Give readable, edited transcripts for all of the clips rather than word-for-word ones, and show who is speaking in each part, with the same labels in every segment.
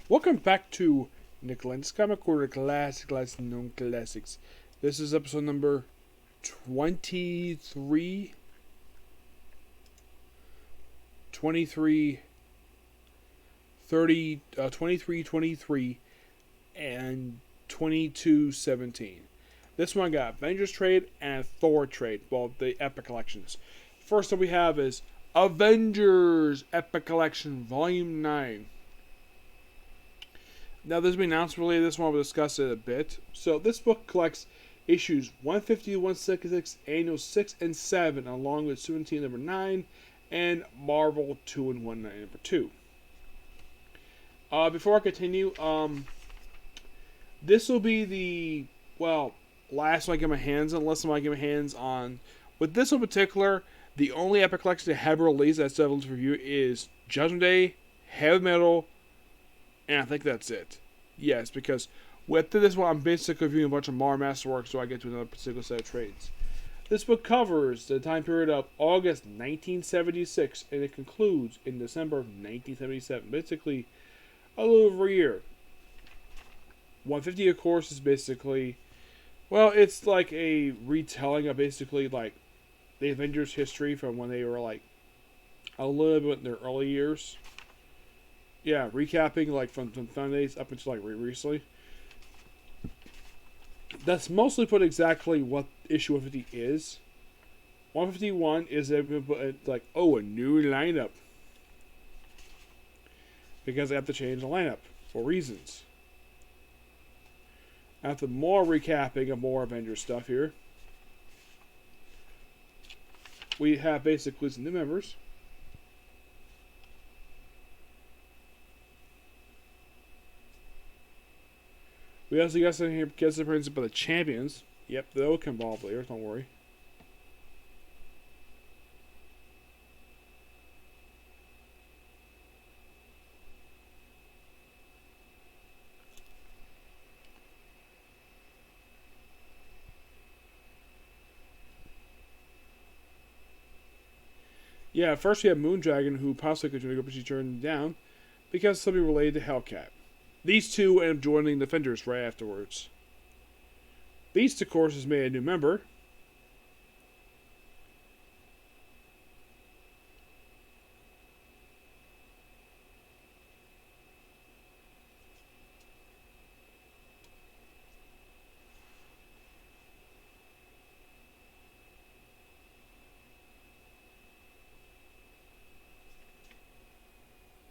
Speaker 1: Welcome back to Lenz Comic Corner Classic Known Classics. This is episode number 23, 23, 30, 23, 23, and 2217. This one got Avengers trade and Thor trade, well, the Epic Collections. First up we have is Avengers Epic Collection Volume 9. Now, there's been announced related to this one. We'll discuss it a bit. So, this book collects issues 150 to 166, Annual 6 and 7, along with 17 number 9, and Marvel 2 and 1 number 2. Before I continue, this will be the, last one I get my hands on, unless I get my hands on. With this in particular, the only Epic Collection to have released that's available to review is Judgment Day, Heavy Metal, and I think that's it. Yes, because with this one, I'm basically reviewing a bunch of Marvel Masterworks, so I get to another particular set of trades. This book covers the time period of August 1976, and it concludes in December of 1977. Basically, a little over a year. 150, of course, is basically, it's like a retelling of basically like the Avengers history from when they were like a little bit in their early years. Yeah, recapping like from Sundays up until like recently. That's mostly put exactly what issue 150 is. 151 is like, a new lineup. Because they have to change the lineup for reasons. After more recapping of more Avengers stuff here, we have basically some new members. We also got some here guest appearances by the champions. Yep, they'll come ball players, don't worry. Yeah, first we have Moondragon, who possibly could go, but she turned down because somebody related to Hellcat. These two end up joining the Defenders right afterwards. Beast, of course, has made a new member.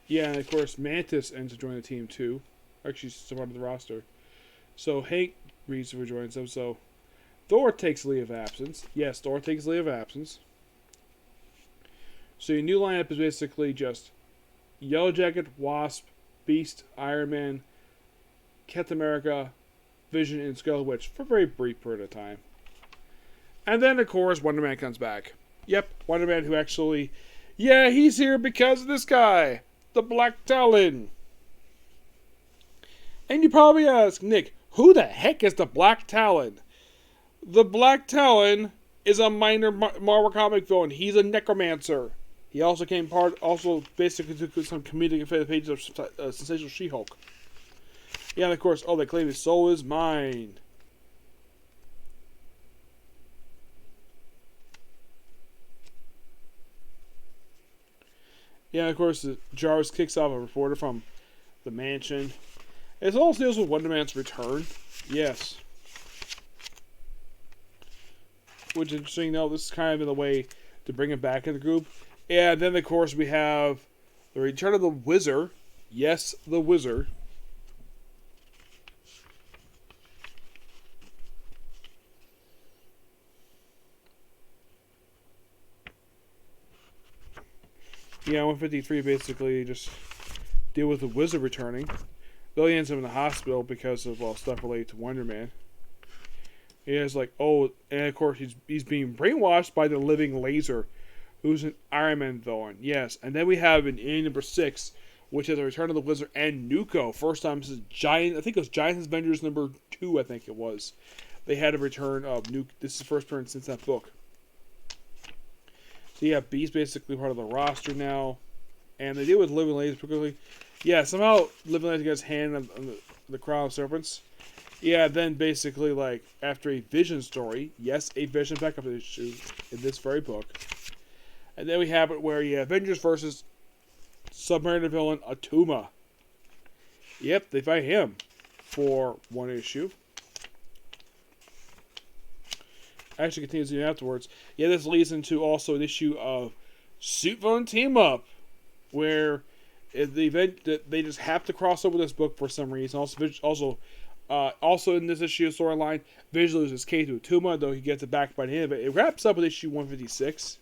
Speaker 1: Yeah, and of course, Mantis ends up joining the team too. Actually, she's part of the roster. So Hank reads for joins them. So Thor takes leave of absence. Yes, Thor takes leave of absence. So your new lineup is basically just Yellow Jacket, Wasp, Beast, Iron Man, Captain America, Vision, and Scarlet Witch for a very brief period of time. And then, of course, Wonder Man comes back. Yep, Wonder Man, who actually, he's here because of this guy, the Black Talon. And you probably ask, Nick, who the heck is the Black Talon? The Black Talon is a minor Marvel comic villain. He's a necromancer. He also basically took some comedic pages of Sensational She-Hulk. Yeah, and of course, they claim his soul is mine. Yeah, and of course, Jarvis kicks off a reporter from the mansion. It also deals with Wonder Man's return. Yes. Which is interesting, though. This is kind of in a way to bring him back in the group. And then, of course, we have the return of the Wizard. Yes, the Wizard. Yeah, 153 basically just deal with the Wizard returning. Though he ends up in the hospital because of stuff related to Wonder Man. He is like, and of course he's being brainwashed by the living Laser, who's an Iron Man villain. Yes, and then we have in number 6, which is the Return of the Wizard and Nuko. First time since I think it was Giant Avengers number 2, I think it was. They had a return of Nuko. This is the first appearance since that book. So yeah, Beast basically part of the roster now. And they deal with living Laser particularly. Yeah, somehow living like gets hand on the crown of serpents. Yeah, then basically like after a Vision story, yes, a Vision backup issue in this very book, and then we have it where Avengers versus Submariner villain Atuma. Yep, they fight him for one issue. Actually continues afterwards. Yeah, this leads into also an issue of Suit Villain Team Up, where the event that they just have to cross over this book for some reason. Also in this issue of storyline, Vision loses K to Atuma, though he gets it back by the end of it. It wraps up with issue 156.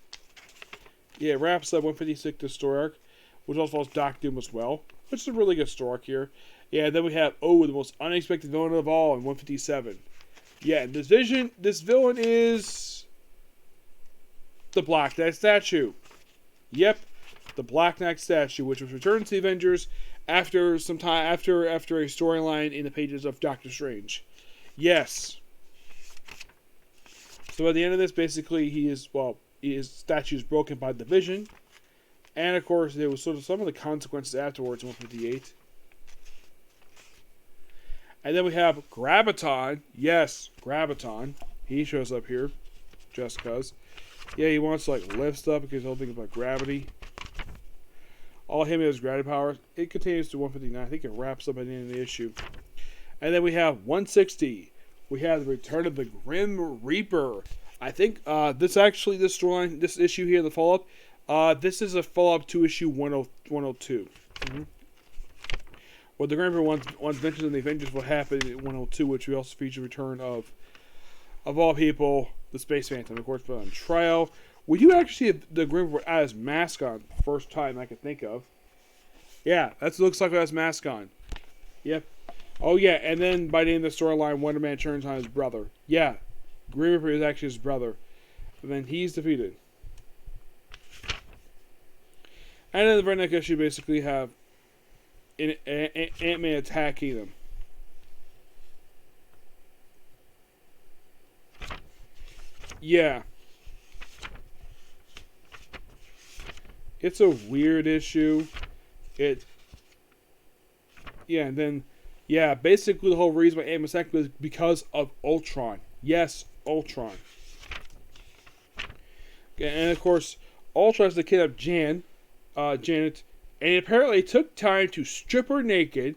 Speaker 1: Yeah, it wraps up 156 the story arc, which also follows Doc Doom as well, which is a really good story arc here. Yeah, then we have the most unexpected villain of all in 157. Yeah, this villain is the Black Knight statue. Yep, the Black Knight statue, which was returned to the Avengers after some time after a storyline in the pages of Doctor Strange. Yes. So at the end of this, basically, his statue is broken by the Vision, and of course there was sort of some of the consequences afterwards in 158. And then we have Graviton. Yes, Graviton. He shows up here, just cause. Yeah, he wants to lift stuff because he'll think about gravity. All him has gravity powers. It continues to 159. I think it wraps up at the end of the issue. And then we have 160. We have the return of the Grim Reaper. I think this storyline, this issue here, the follow-up, this is a follow-up to issue 102. Mm-hmm. Well, the Grim Reaper once mentioned in the Avengers will happen in 102, which we also feature return of all people, the Space Phantom, of course, but on trial. We do actually see the Grim Reaper as mask on, first time I can think of. Yeah, that looks like it has mask on. Yep. Oh yeah, and then by the end of the storyline, Wonder Man turns on his brother. Yeah, Grim Reaper is actually his brother. And then he's defeated. And then the very next issue basically have Ant-Man attacking them. Yeah. It's a weird issue. And then, basically the whole reason why Ant-Man attacking was because of Ultron. Yes, Ultron. And of course, Ultron has to kidnap Janet, and apparently it took time to strip her naked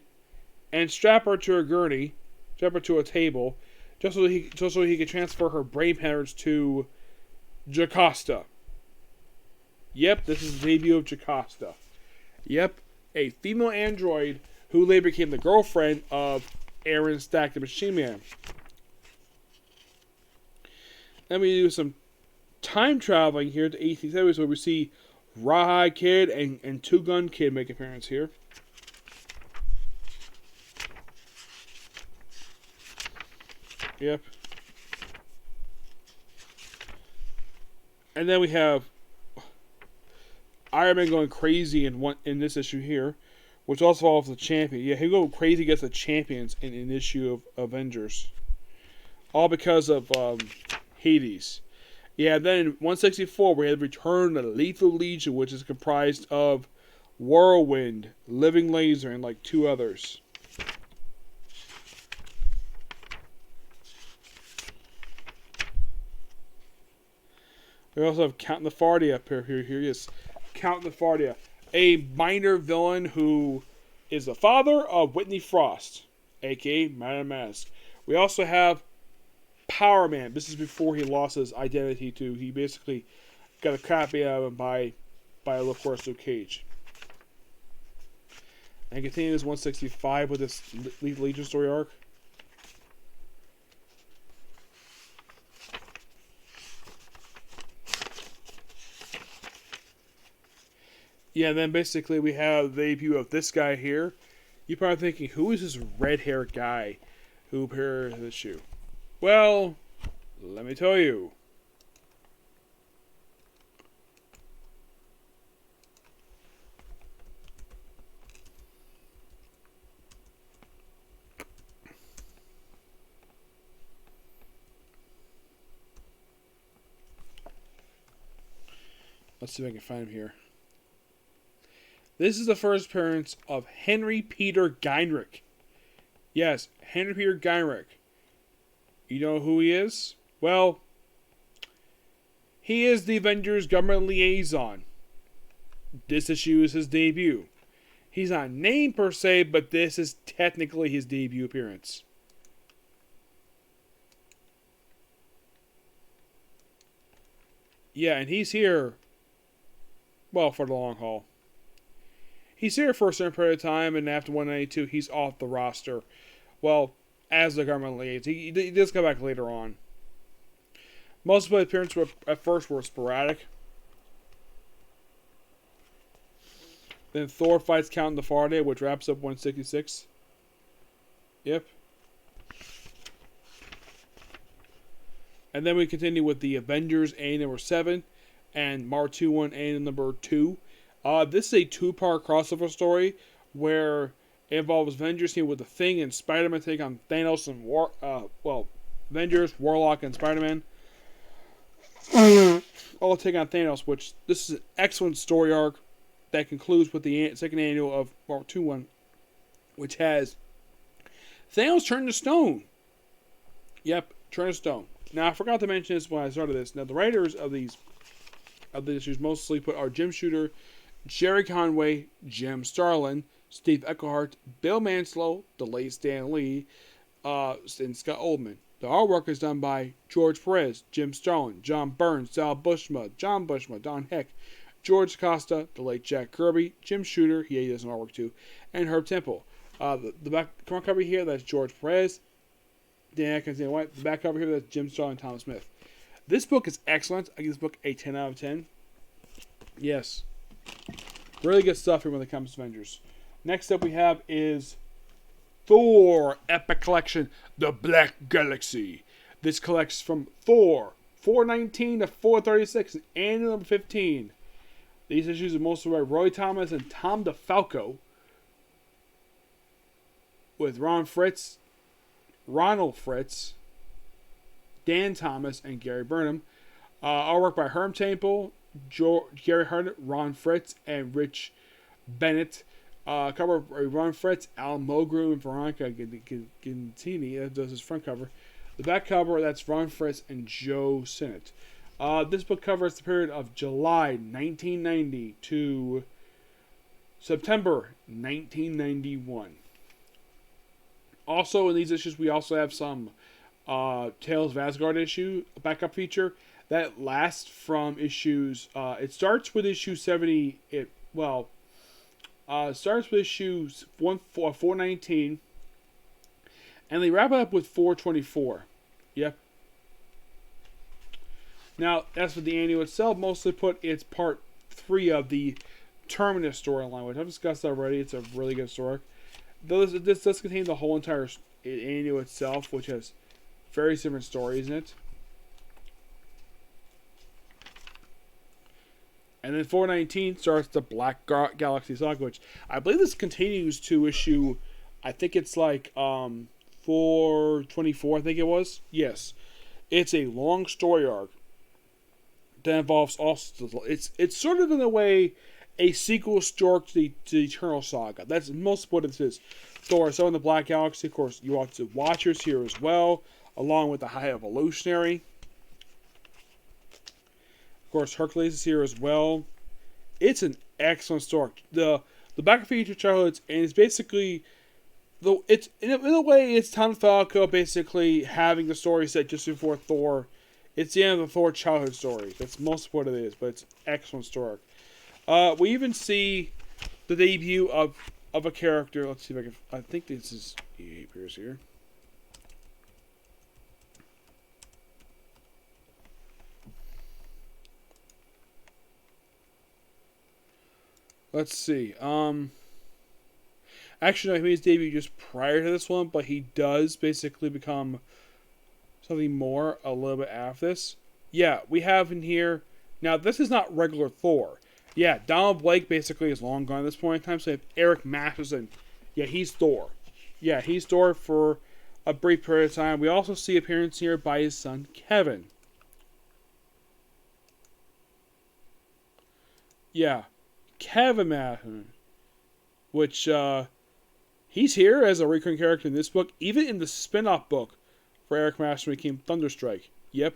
Speaker 1: and strap her to a gurney, strap her to a table, just so he could transfer her brain patterns to Jocasta. Yep, this is the debut of Jocasta. Yep, a female android who later became the girlfriend of Aaron Stack the Machine Man. Then we do some time traveling here to 1870s, where we see Rawhide Kid and Two Gun Kid make an appearance here. Yep. And then we have Iron Man going crazy in this issue here, which also follows the champion. Yeah, he'll go crazy against the champions in an issue of Avengers. All because of Hades. Yeah, then in 164, we have Return of the Lethal Legion, which is comprised of Whirlwind, Living Laser, and two others. We also have Count Nefardia up here. Here he is. Count Nefardia, a minor villain who is the father of Whitney Frost, aka Madame Mask. We also have Power Man. This is before he lost his identity to. He basically got a copy of him by of course, Luke Cage. And continues 165 with this Lethal Legion story arc. Yeah, and then basically we have the debut of this guy here. You're probably thinking, who is this red-haired guy who appears in this issue? Well, let me tell you. Let's see if I can find him here. This is the first appearance of Henry Peter Geinrich. Yes, Henry Peter Geinrich. You know who he is? Well, he is the Avengers government liaison. This issue is his debut. He's not named per se, but this is technically his debut appearance. Yeah, and he's here, well, for the long haul. He's here for a certain period of time, and after 192, he's off the roster. Well, as the government liaison. He does come back later on. Most of his appearances at first were sporadic. Then Thor fights Count the Faraday, which wraps up 166. Yep. And then we continue with the Avengers A number 7 and Mar 21 A number 2. This is a two-part crossover story where it involves Avengers here with the Thing and Spider-Man take on Thanos and Avengers, Warlock, and Spider-Man all take on Thanos, which this is an excellent story arc that concludes with the second annual of Mar 21, which has Thanos turned to stone. Yep, turned to stone. Now, I forgot to mention this when I started this. Now, the writers of these issues mostly are Jim Shooter, Jerry Conway, Jim Starlin, Steve Eckhart, Bill Manslow, the late Stan Lee, and Scott Oldman. The artwork is done by George Perez, Jim Starlin, John Burns, Sal Buscema, John Buscema, Don Heck, George Costa, the late Jack Kirby, Jim Shooter, he does some artwork too, and Herb Temple. The back cover here, that's George Perez, Dan Atkins, Dan White. The back cover here, that's Jim Starlin and Tom Smith. This book is excellent. I give this book a 10 out of 10. Yes. Really good stuff here when it comes to Avengers. Next up we have is Thor Epic Collection, The Black Galaxy. This collects from Thor 419 to 436, and annual number 15. These issues are mostly by Roy Thomas and Tom DeFalco, with Ronald Fritz, Dan Thomas, and Gary Burnham. Artwork by Herm Temple, Gary Hart, Ron Fritz, and Rich Bennett. Cover by Ron Fritz, Al Mulgrew, and Veronica Gintini. That does his front cover. The back cover, that's Ron Fritz and Joe Sinnott. This book covers the period of July 1990 to September 1991. Also, in these issues, we also have some Tales of Asgard issue, a backup feature that lasts from issues. It starts with issue 70. It starts with issue 419, and they wrap it up with 424. Yep. Now, as for the annual itself, mostly it's part 3 of the Terminus storyline, which I've discussed already. It's a really good story. This does contain the whole entire annual itself, which has various different stories in it. And then 419 starts the Black Galaxy Saga, which I believe this continues to issue, I think it's like 424, I think it was. Yes. It's a long story arc that involves also, it's sort of in a way a sequel story to the Eternal Saga. That's most of what this is. Thor, so in the Black Galaxy, of course, you want the Watchers here as well, along with the High Evolutionary. Of course, Hercules is here as well. It's an excellent story. The back of Future Childhoods, and it's basically, it's in a way, it's Tom Falco basically having the story set just before Thor. It's the end of the Thor childhood story. That's most of what it is, but it's an excellent story. We even see the debut of a character. Let's see if I can. I think this is. He appears here. Let's see. Actually, no, he made his debut just prior to this one, but he does basically become something more a little bit after this. Yeah, we have in here. Now, this is not regular Thor. Yeah, Donald Blake basically is long gone at this point in time, so we have Eric Masterson. Yeah, he's Thor. Yeah, he's Thor for a brief period of time. We also see appearance here by his son, Kevin. Yeah, Kevin Masterson. which he's here as a recurring character in this book, even in the spin-off book for Eric Master when he came Thunderstrike. Yep.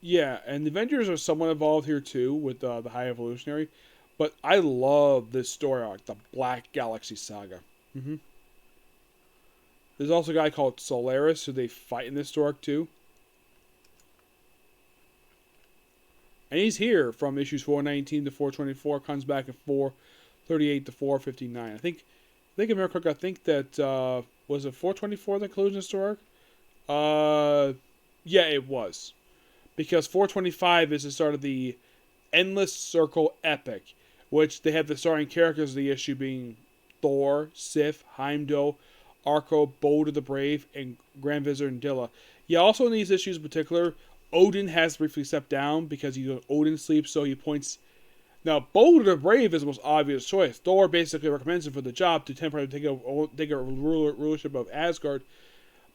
Speaker 1: Yeah, and the Avengers are somewhat involved here too with the High Evolutionary, but I love this story arc, the Black Galaxy Saga. hmm There's also a guy called Solaris who they fight in this story arc too, and he's here from issues 419 to 424, comes back at 438 to 459. I think if I remember correctly, I think that was it 424 the conclusion of the story arc. Yeah, it was. Because 425 is the start of the Endless Circle epic, which they have the starring characters of the issue being Thor, Sif, Heimdall, Arko, Boulder the Brave, and Grand Vizier Ndilla. Yeah, also in these issues in particular, Odin has briefly stepped down because he's on Odin sleep, so he points. Now, Boulder the Brave is the most obvious choice. Thor basically recommends him for the job to temporarily take a rulership of Asgard,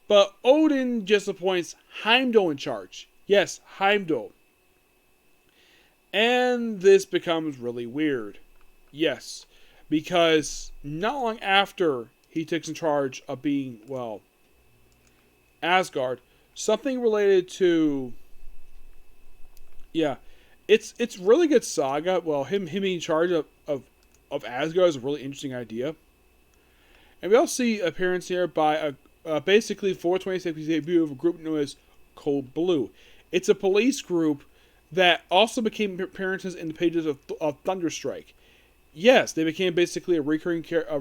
Speaker 1: but Odin just appoints Heimdall in charge. Yes, Heimdall. And this becomes really weird. Yes, because not long after he takes in charge of being, well, Asgard, something related to, yeah, it's really good saga. Well, him being in charge of Asgard is a really interesting idea. And we also see appearance here by basically 426 debut of a group known as Cold Blue. It's a police group that also became appearances in the pages of Thunderstrike. Yes, they became basically a recurring characters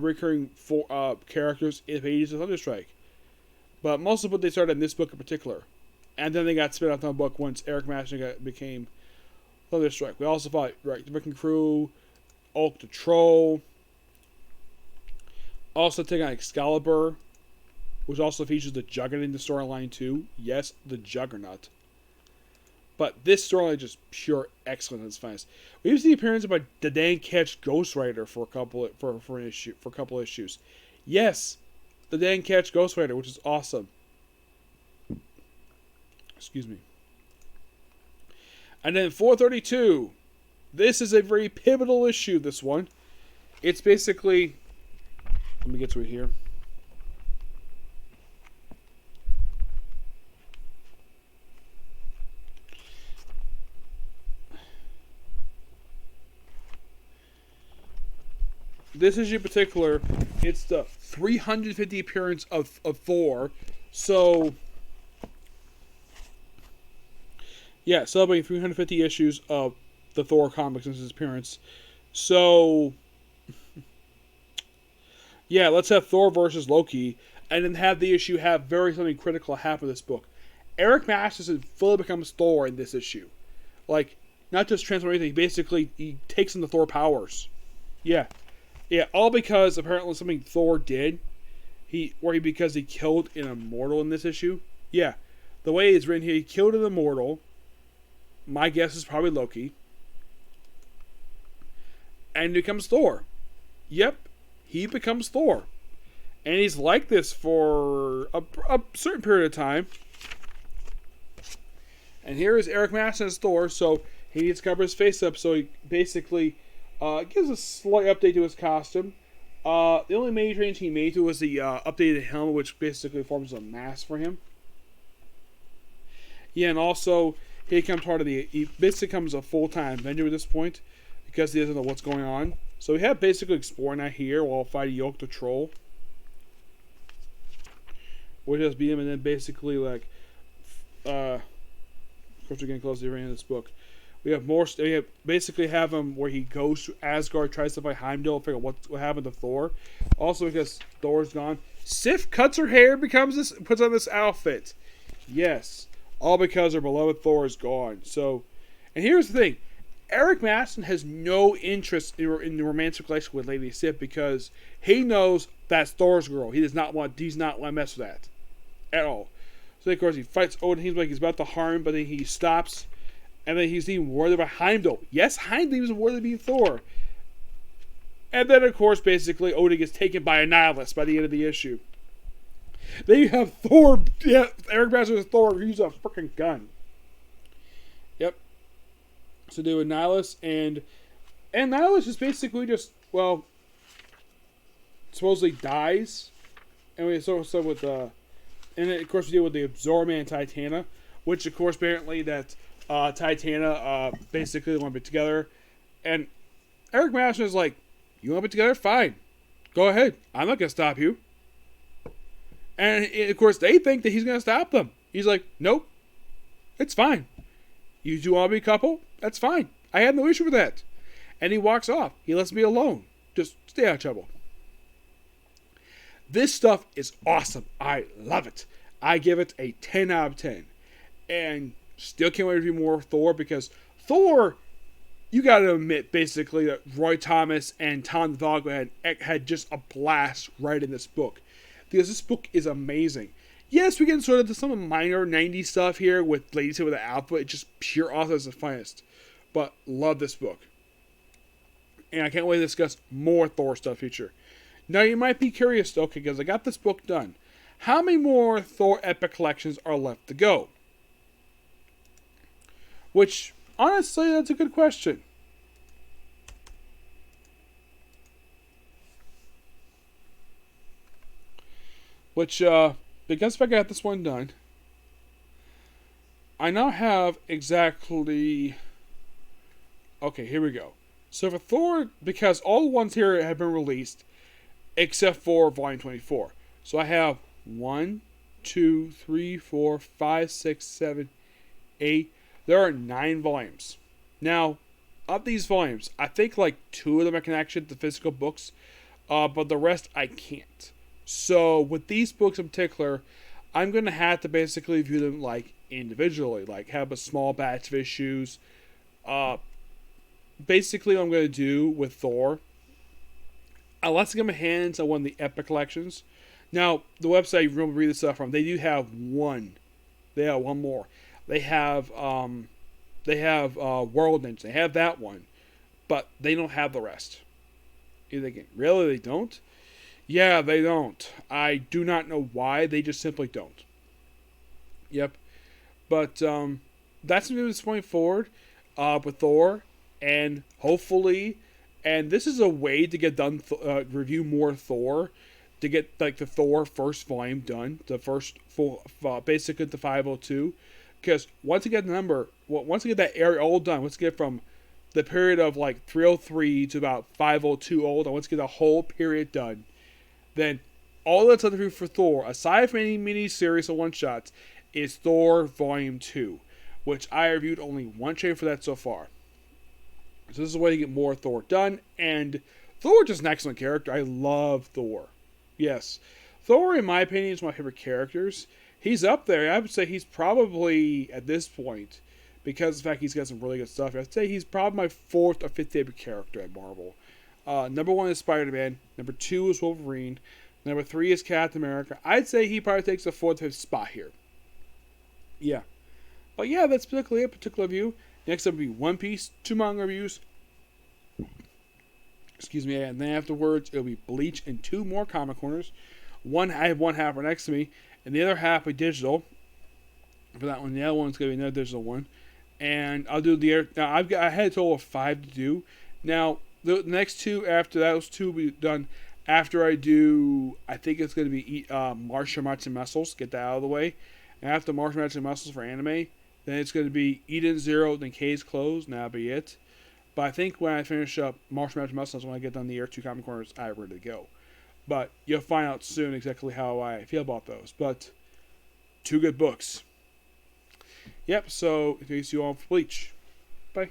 Speaker 1: in the pages of Thunderstrike. But most of what they started in this book in particular. And then they got spin off on the book once Eric Master became Thunderstrike. We also fought the Wrecking Crew, Ulk the Troll. Also taking on Excalibur, which also features the Juggernaut in the storyline too. Yes, the Juggernaut. But this storyline is just pure excellence at its finest. We even see the appearance of the Dan Ketch Ghost Rider for a couple issues. Yes, the Dan Ketch Ghost Rider, which is awesome. Excuse me. And then 432. This is a very pivotal issue, this one. It's basically, let me get to it here. This issue in particular, it's the 350 appearance of Thor. So, yeah, celebrating 350 issues of the Thor comics since his appearance. So, yeah, let's have Thor versus Loki, and then have the issue have something critical happen in this book. Eric Masterson fully becomes Thor in this issue. Like, not just transformation, he takes in the Thor powers. Yeah. Yeah, all because apparently something Thor did. Because he killed an immortal in this issue. Yeah, the way it's written here, he killed an immortal. My guess is probably Loki. And he becomes Thor. Yep, he becomes Thor. And he's like this for a certain period of time. And here is Eric Master as Thor, so he needs to cover his face up, so he basically gives a slight update to his costume. The only major change he made to was the updated helmet, which basically forms a mask for him. Yeah, and also he basically becomes a full-time Avenger at this point because he doesn't know what's going on. So we have basically exploring that here while fighting Yoke the Troll, which has beat him, and then basically of course we're getting close to the end of this book. We basically have him where he goes to Asgard, tries to fight Heimdall, figure out what happened to Thor. Also because Thor's gone, Sif cuts her hair, puts on this outfit. Yes, all because her beloved Thor is gone. So, and here's the thing: Eric Maston has no interest in the romantic relationship with Lady Sif because he knows that's Thor's girl. He does not want to mess with that at all. So of course he fights Odin. He's like he's about to harm, but then he stops. And then he's even worried about Heimdall. Yes, Heimdall was worried about being Thor. And then, of course, basically, Odin gets taken by a nihilist by the end of the issue. Then you have Thor. Yeah, Eric Masters with Thor use a freaking gun. Yep. So they were nihilist, and nihilist is basically just, well, supposedly dies. And we so with and then, of course we deal with the Absorb-Man and Titania, which of course apparently that Titania basically want to be together, and Eric Masters is like, you want to be together? Fine, go ahead. I'm not gonna stop you. And of course they think that he's gonna stop them. He's like, nope, it's fine. You two want to be a couple? That's fine. I have no issue with that. And he walks off. He lets me alone. Just stay out of trouble. This stuff is awesome. I love it. I give it a 10 out of 10. And still can't wait to read more Thor, because Thor, you gotta admit, basically, that Roy Thomas and Tom DeValco had just a blast writing this book. Because this book is amazing. Yes, we get sort of some minor 90s stuff here with Ladies with the Alpha. It's just pure author at the finest. But love this book. And I can't wait to discuss more Thor stuff future. Now you might be curious, okay, because I got this book done. How many more Thor Epic Collections are left to go? Which, honestly, that's a good question. Which, because if I got this one done, I now have exactly... Okay, here we go. So for Thor, because all the ones here have been released, except for Volume 24. So I have 1, 2, 3, 4, 5, 6, 7, 8. There are 9 volumes. Now, of these volumes, I think like 2 of them I can actually get the physical books, but the rest I can't. So with these books in particular, I'm going to have to basically view them like individually, like have a small batch of issues. Basically what I'm going to do with Thor, unless I get my hands on one of the Epic collections. Now, the website you really read this stuff from, they do have one. They have one more. They have World Ninja. They have that one, but they don't have the rest. You're thinking, really, they don't? Yeah, they don't. I do not know why. They just simply don't. Yep. But that's going to be this point forward with Thor, and hopefully, and this is a way to get done, review more Thor, to get like the Thor first volume done, the first full, basically the 502, because once you get the number, once you get that area all done, once you get from the period of like 303 to about 502 old, and once you get the whole period done, then all that's left to do for Thor, aside from any mini-series or one-shots, is Thor Volume 2, which I reviewed only one trade for that so far. So this is a way to get more Thor done, and Thor is just an excellent character. I love Thor. Yes. Thor, in my opinion, is one of my favorite characters. He's up there. I would say he's probably, at this point, because of the fact he's got some really good stuff, I'd say he's probably my 4th or 5th favorite character at Marvel. Number 1 is Spider-Man. Number 2 is Wolverine. Number 3 is Captain America. I'd say he probably takes the 4th or 5th spot here. Yeah. But yeah, that's particularly a particular view. Next up will be One Piece, 2 manga reviews. Excuse me, and then afterwards it'll be Bleach and 2 more comic corners. I have one half right next to me, and the other half will be digital. For that one, the other one's gonna be another digital one. And I'll do now I had a total of 5 to do. Now the next 2 after those 2 will be done after I do. I think it's gonna be Martial Arts and Muscles. Get that out of the way. And after Martial Arts and Muscles for anime, then it's going to be Eden Zero, then K's Close, and that'll be it. But I think when I finish up Martial Arts and Muscles, when I get done the Year 2 comic corners, I'm ready to go. But you'll find out soon exactly how I feel about those. But 2 good books. Yep, so in case you all for Bleach. Bye.